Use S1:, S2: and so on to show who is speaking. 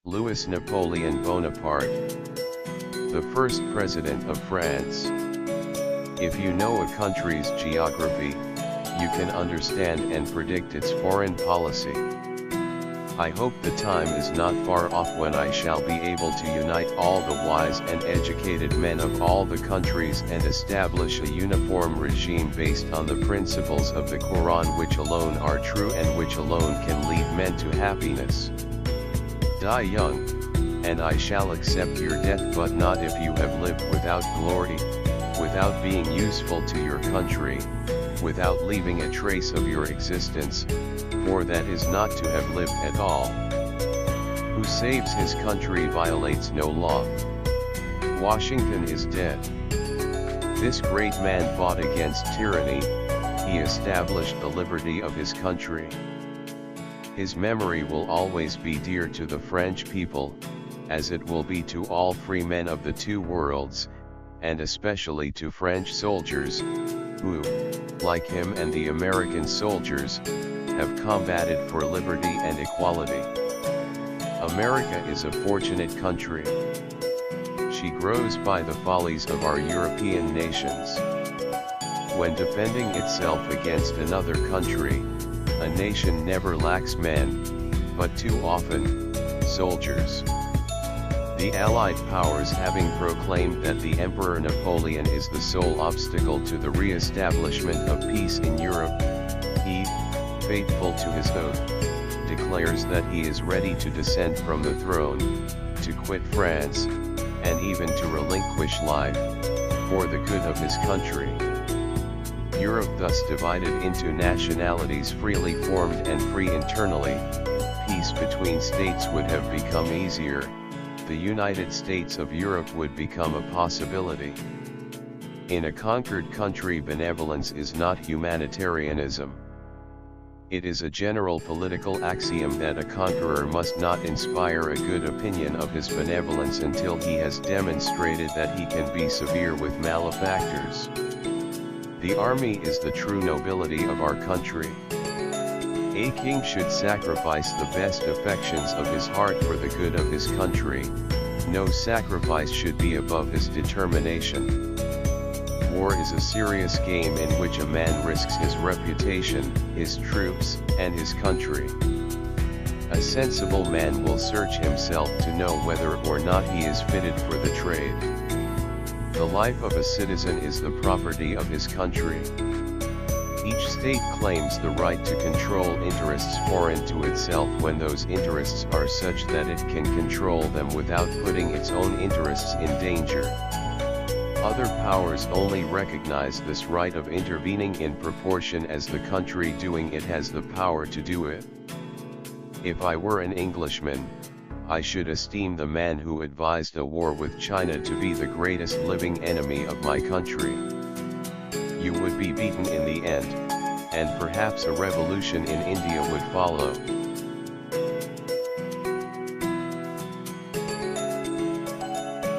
S1: Louis Napoleon Bonaparte, the first president of France. If you know a country's geography, you can understand and predict its foreign policy. I hope the time is not far off when I shall be able to unite all the wise and educated men of all the countries and establish a uniform regime based on the principles of the Quran, which alone are true and which alone can lead men to happiness. Die young, and I shall accept your death, but not if you have lived without glory, without being useful to your country, without leaving a trace of your existence, for that is not to have lived at all. Who saves his country violates no law. Washington is dead. This great man fought against tyranny, he established the liberty of his country. His memory will always be dear to the French people, as it will be to all free men of the two worlds, and especially to French soldiers, who, like him and the American soldiers, have combated for liberty and equality. America is a fortunate country. She grows by the follies of our European nations. When defending itself against another country, a nation never lacks men, but too often, soldiers. The Allied powers, having proclaimed that the Emperor Napoleon is the sole obstacle to the re-establishment of peace in Europe, he, faithful to his oath, declares that he is ready to descend from the throne, to quit France, and even to relinquish life, for the good of his country. Europe, thus divided into nationalities freely formed and free internally, peace between states would have become easier. The United States of Europe would become a possibility. In a conquered country, benevolence is not humanitarianism. It is a general political axiom that a conqueror must not inspire a good opinion of his benevolence until he has demonstrated that he can be severe with malefactors. The army is the true nobility of our country. A king should sacrifice the best affections of his heart for the good of his country. No sacrifice should be above his determination. War is a serious game in which a man risks his reputation, his troops, and his country. A sensible man will search himself to know whether or not he is fitted for the trade. The life of a citizen is the property of his country. Each state claims the right to control interests foreign to itself when those interests are such that it can control them without putting its own interests in danger. Other powers only recognize this right of intervening in proportion as the country doing it has the power to do it. If I were an Englishman, I should esteem the man who advised a war with China to be the greatest living enemy of my country. You would be beaten in the end, and perhaps a revolution in India would follow.